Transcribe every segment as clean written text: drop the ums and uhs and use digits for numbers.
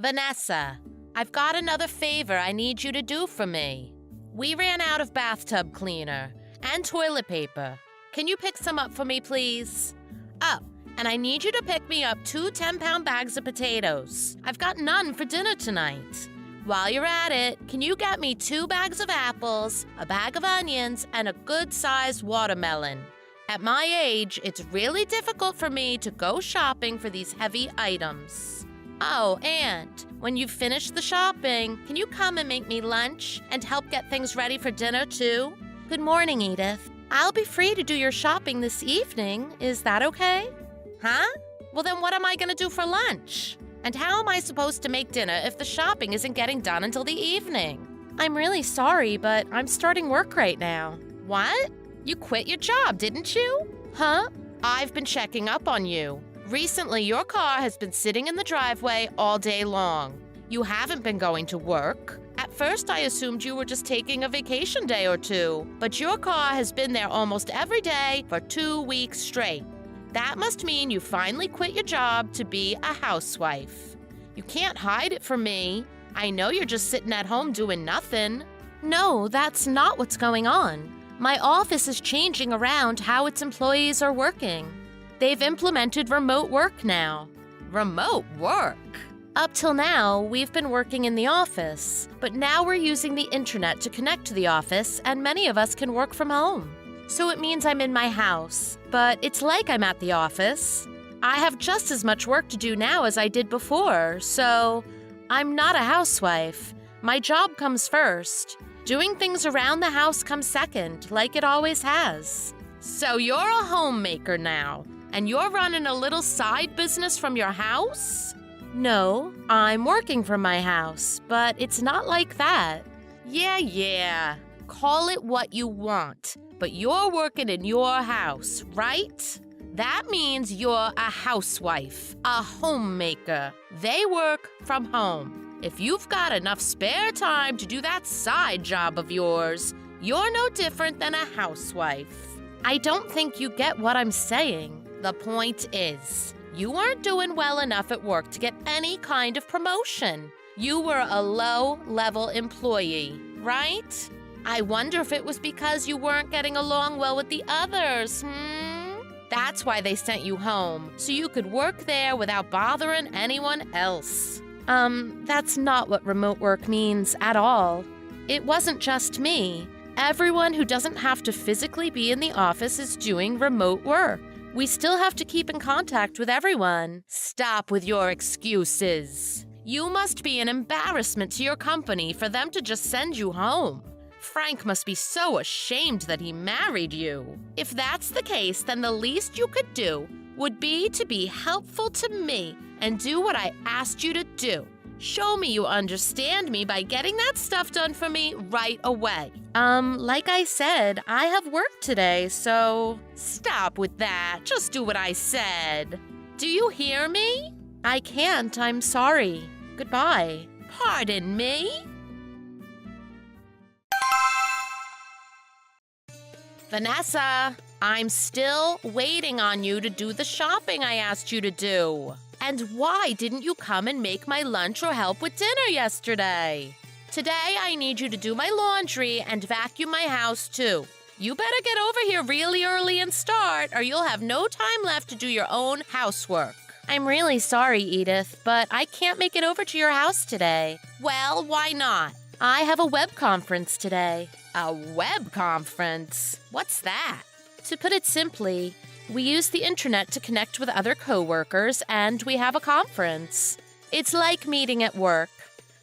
Vanessa, I've got another favor I need you to do for me. We ran out of bathtub cleaner and toilet paper. Can you pick some up for me, please? Oh, and I need you to pick me up 2 10-pound bags of potatoes. I've got none for dinner tonight. While you're at it, can you get me 2 bags of apples, a bag of onions, and a good-sized watermelon? At my age, it's really difficult for me to go shopping for these heavy items. Oh, and when you've finished the shopping, can you come and make me lunch and help get things ready for dinner, too? Good morning, Edith. I'll be free to do your shopping this evening. Is that okay? Huh? Well, then what am I going to do for lunch? And how am I supposed to make dinner if the shopping isn't getting done until the evening? I'm really sorry, but I'm starting work right now. What? You quit your job, didn't you? Huh? I've been checking up on you. Recently, your car has been sitting in the driveway all day long. You haven't been going to work. At first, I assumed you were just taking a vacation day or 2, but your car has been there almost every day for 2 weeks straight. That must mean you finally quit your job to be a housewife. You can't hide it from me. I know you're just sitting at home doing nothing. No, that's not what's going on. My office is changing around how its employees are working. They've implemented remote work now. Remote work? Up till now, we've been working in the office, but now we're using the internet to connect to the office, and many of us can work from home. So it means I'm in my house, but it's like I'm at the office. I have just as much work to do now as I did before, so I'm not a housewife. My job comes first. Doing things around the house comes second, like it always has. So you're a homemaker now, and you're running a little side business from your house? No, I'm working from my house, but it's not like that. Yeah. Call it what you want, but you're working in your house, right? That means you're a housewife, a homemaker. They work from home. If you've got enough spare time to do that side job of yours, you're no different than a housewife. I don't think you get what I'm saying. The point is, you weren't doing well enough at work to get any kind of promotion. You were a low-level employee, right? I wonder if it was because you weren't getting along well with the others, That's why they sent you home, so you could work there without bothering anyone else. That's not what remote work means at all. It wasn't just me. Everyone who doesn't have to physically be in the office is doing remote work. We still have to keep in contact with everyone. Stop with your excuses. You must be an embarrassment to your company for them to just send you home. Frank must be so ashamed that he married you. If that's the case, then the least you could do would be to be helpful to me and do what I asked you to do. Show me you understand me by getting that stuff done for me right away. Like I said, I have work today, so stop with that. Just do what I said. Do you hear me? I can't. I'm sorry. Goodbye. Pardon me? Vanessa, I'm still waiting on you to do the shopping I asked you to do. And why didn't you come and make my lunch or help with dinner yesterday? Today, I need you to do my laundry and vacuum my house, too. You better get over here really early and start, or you'll have no time left to do your own housework. I'm really sorry, Edith, but I can't make it over to your house today. Well, why not? I have a web conference today. A web conference? What's that? To put it simply, we use the internet to connect with other coworkers, and we have a conference. It's like meeting at work.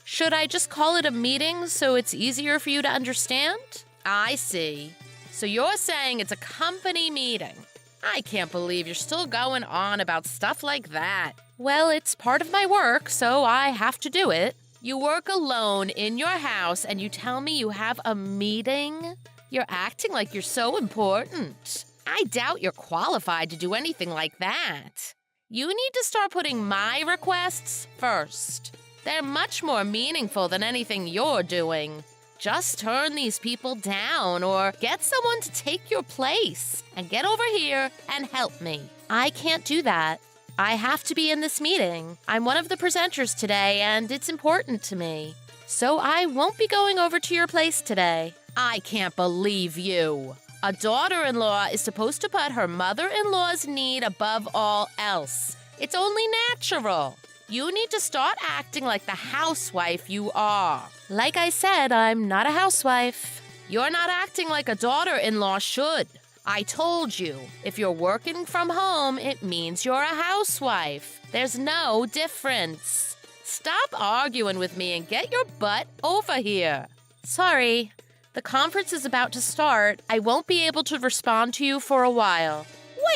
Should I just call it a meeting so it's easier for you to understand? I see. So you're saying it's a company meeting. I can't believe you're still going on about stuff like that. Well, it's part of my work, so I have to do it. You work alone in your house and you tell me you have a meeting? You're acting like you're so important. I doubt you're qualified to do anything like that. You need to start putting my requests first. They're much more meaningful than anything you're doing. Just turn these people down or get someone to take your place and get over here and help me. I can't do that. I have to be in this meeting. I'm one of the presenters today, and it's important to me. So I won't be going over to your place today. I can't believe you. A daughter-in-law is supposed to put her mother-in-law's need above all else. It's only natural. You need to start acting like the housewife you are. Like I said, I'm not a housewife. You're not acting like a daughter-in-law should. I told you, if you're working from home, it means you're a housewife. There's no difference. Stop arguing with me and get your butt over here. Sorry, the conference is about to start. I won't be able to respond to you for a while.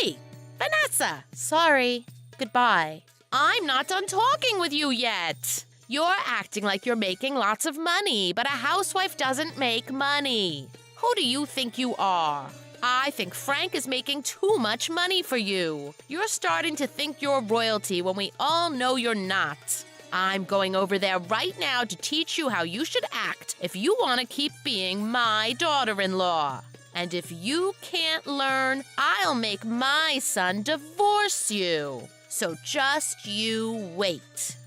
Wait, Vanessa! Sorry, goodbye. I'm not done talking with you yet. You're acting like you're making lots of money, but a housewife doesn't make money. Who do you think you are? I think Frank is making too much money for you. You're starting to think you're royalty when we all know you're not. I'm going over there right now to teach you how you should act if you want to keep being my daughter-in-law. And if you can't learn, I'll make my son divorce you. So just you wait.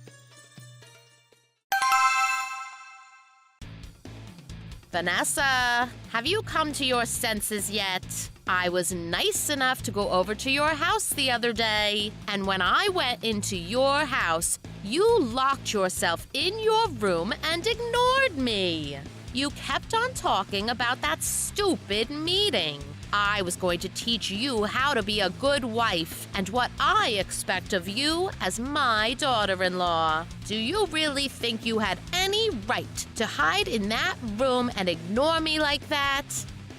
Vanessa, have you come to your senses yet? I was nice enough to go over to your house the other day, and when I went into your house, you locked yourself in your room and ignored me. You kept on talking about that stupid meeting. I was going to teach you how to be a good wife and what I expect of you as my daughter-in-law. Do you really think you had any right to hide in that room and ignore me like that?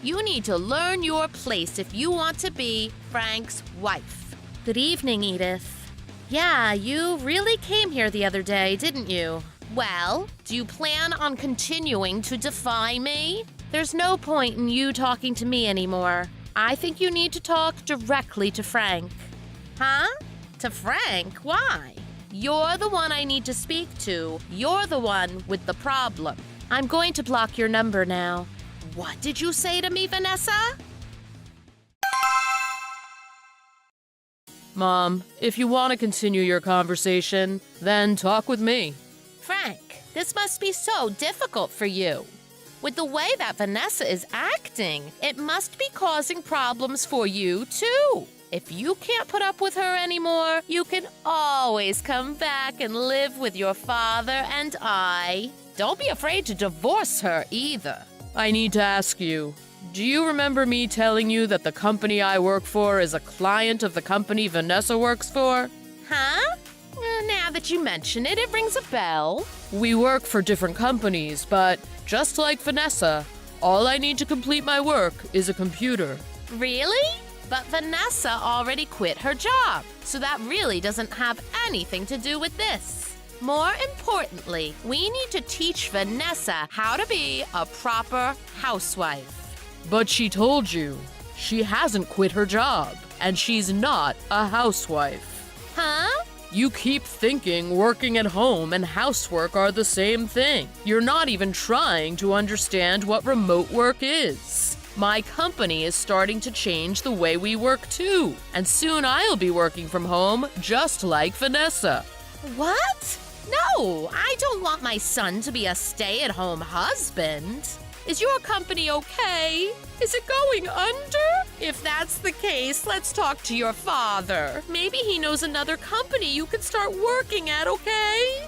You need to learn your place if you want to be Frank's wife. Good evening, Edith. Yeah, you really came here the other day, didn't you? Well, do you plan on continuing to defy me? There's no point in you talking to me anymore. I think you need to talk directly to Frank. Huh? To Frank? Why? You're the one I need to speak to. You're the one with the problem. I'm going to block your number now. What did you say to me, Vanessa? Mom, if you want to continue your conversation, then talk with me. Frank, this must be so difficult for you. With the way that Vanessa is acting, it must be causing problems for you, too. If you can't put up with her anymore, you can always come back and live with your father and I. Don't be afraid to divorce her either. I need to ask you, do you remember me telling you that the company I work for is a client of the company Vanessa works for? Huh? Now that you mention it, it rings a bell. We work for different companies, but just like Vanessa, all I need to complete my work is a computer. Really? But Vanessa already quit her job, so that really doesn't have anything to do with this. More importantly, we need to teach Vanessa how to be a proper housewife. But she told you, she hasn't quit her job, and she's not a housewife. Huh? You keep thinking working at home and housework are the same thing. You're not even trying to understand what remote work is. My company is starting to change the way we work too, and soon I'll be working from home just like Vanessa. What? No, I don't want my son to be a stay-at-home husband. Is your company okay? Is it going under? If that's the case, let's talk to your father. Maybe he knows another company you could start working at, okay?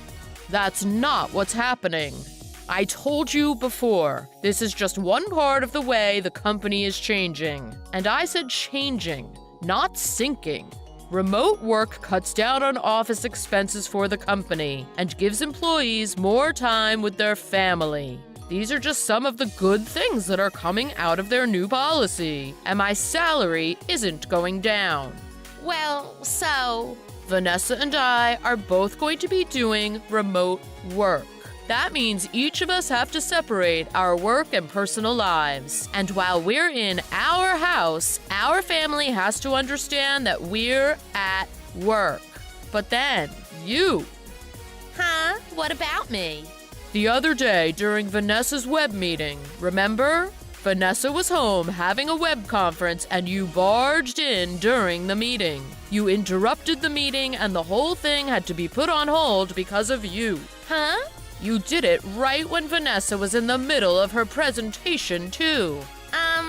That's not what's happening. I told you before, this is just one part of the way the company is changing. And I said changing, not sinking. Remote work cuts down on office expenses for the company and gives employees more time with their family. These are just some of the good things that are coming out of their new policy, and my salary isn't going down. Well, so... Vanessa and I are both going to be doing remote work. That means each of us have to separate our work and personal lives. And while we're in our house, our family has to understand that we're at work. But then, you. Huh? What about me? The other day during Vanessa's web meeting, remember? Vanessa was home having a web conference and you barged in during the meeting. You interrupted the meeting and the whole thing had to be put on hold because of you. Huh? You did it right when Vanessa was in the middle of her presentation, too.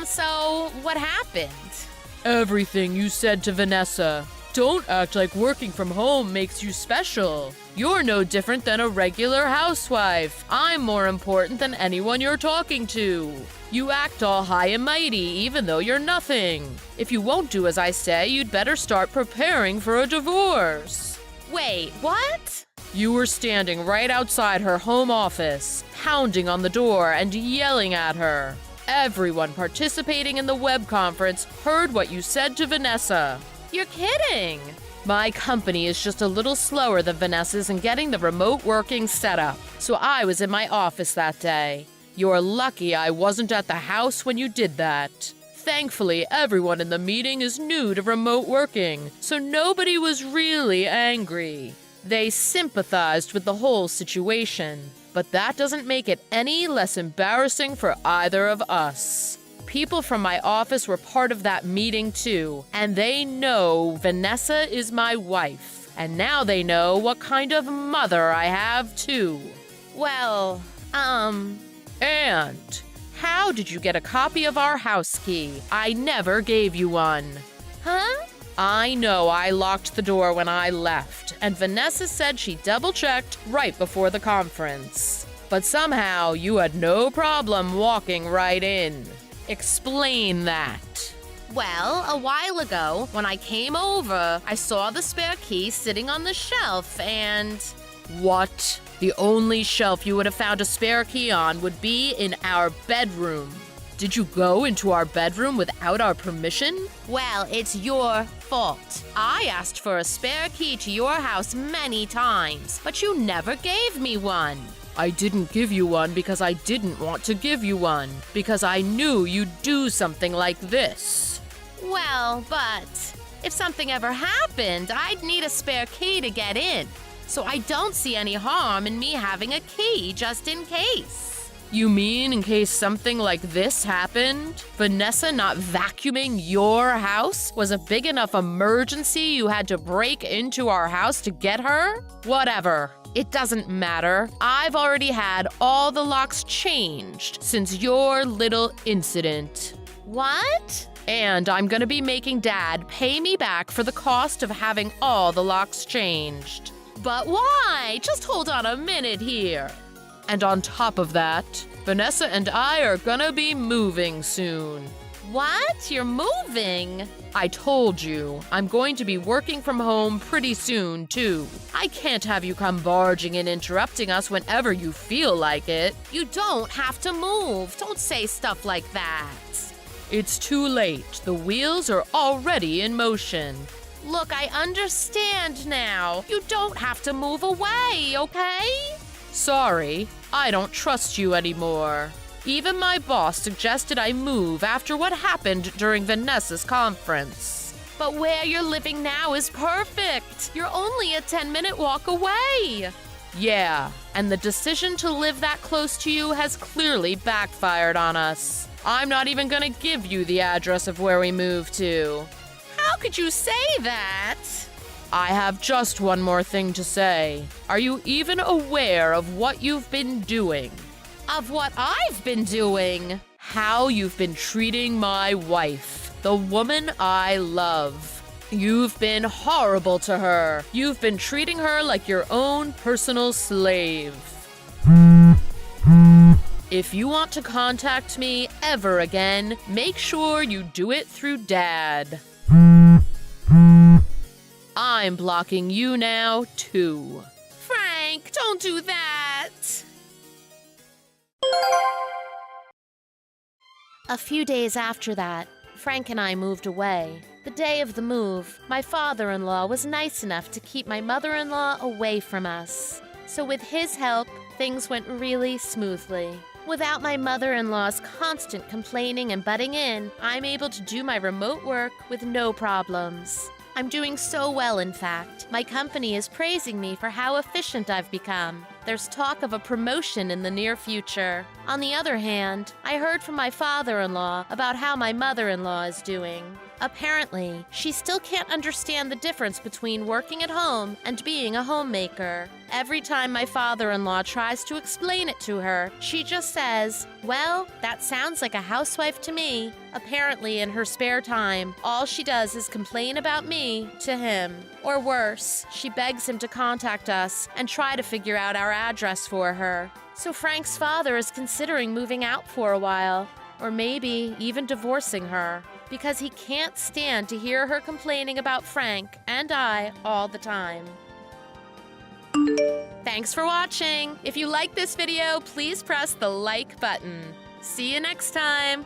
So what happened? Everything you said to Vanessa. Don't act like working from home makes you special. You're no different than a regular housewife. I'm more important than anyone you're talking to. You act all high and mighty even though you're nothing. If you won't do as I say, you'd better start preparing for a divorce. Wait, what? You were standing right outside her home office, pounding on the door and yelling at her. Everyone participating in the web conference heard what you said to Vanessa. You're kidding. My company is just a little slower than Vanessa's in getting the remote working set up, so I was in my office that day. You're lucky I wasn't at the house when you did that. Thankfully, everyone in the meeting is new to remote working, so nobody was really angry. They sympathized with the whole situation, but that doesn't make it any less embarrassing for either of us. People from my office were part of that meeting too, and they know Vanessa is my wife. And now they know what kind of mother I have too. Well, And how did you get a copy of our house key? I never gave you one. Huh? I know I locked the door when I left, and Vanessa said she double-checked right before the conference. But somehow you had no problem walking right in. Explain that. Well, a while ago, when I came over, I saw the spare key sitting on the shelf and... What? The only shelf you would have found a spare key on would be in our bedroom. Did you go into our bedroom without our permission? Well, it's your fault. I asked for a spare key to your house many times, but you never gave me one. I didn't give you one because I didn't want to give you one, because I knew you'd do something like this. Well, but if something ever happened, I'd need a spare key to get in. So I don't see any harm in me having a key just in case. You mean in case something like this happened? Vanessa not vacuuming your house was a big enough emergency you had to break into our house to get her? Whatever. It doesn't matter. I've already had all the locks changed since your little incident. What? And I'm gonna be making Dad pay me back for the cost of having all the locks changed. But why? Just hold on a minute here. And on top of that, Vanessa and I are gonna be moving soon. What? You're moving? I told you, I'm going to be working from home pretty soon, too. I can't have you come barging in interrupting us whenever you feel like it. You don't have to move. Don't say stuff like that. It's too late. The wheels are already in motion. Look, I understand now. You don't have to move away, okay? Sorry, I don't trust you anymore. Even my boss suggested I move after what happened during Vanessa's conference. But where you're living now is perfect. You're only a 10-minute walk away. Yeah, and the decision to live that close to you has clearly backfired on us. I'm not even gonna give you the address of where we moved to. How could you say that? I have just one more thing to say. Are you even aware of what you've been doing? Of what I've been doing? How you've been treating my wife, the woman I love. You've been horrible to her. You've been treating her like your own personal slave. If you want to contact me ever again, make sure you do it through Dad. I'm blocking you now, too. Frank, don't do that. A few days after that, Frank and I moved away. The day of the move, my father-in-law was nice enough to keep my mother-in-law away from us. So with his help, things went really smoothly. Without my mother-in-law's constant complaining and butting in, I'm able to do my remote work with no problems. I'm doing so well, in fact. My company is praising me for how efficient I've become. there's talk of a promotion in the near future. On the other hand, I heard from my father-in-law about how my mother-in-law is doing. Apparently, she still can't understand the difference between working at home and being a homemaker. Every time my father-in-law tries to explain it to her, she just says, "Well, that sounds like a housewife to me." Apparently, in her spare time, all she does is complain about me to him. Or worse, she begs him to contact us and try to figure out our address for her. So Frank's father is considering moving out for a while, or maybe even divorcing her, because he can't stand to hear her complaining about Frank and I all the time. Thanks for watching! If you like this video, please press the like button. See you next time!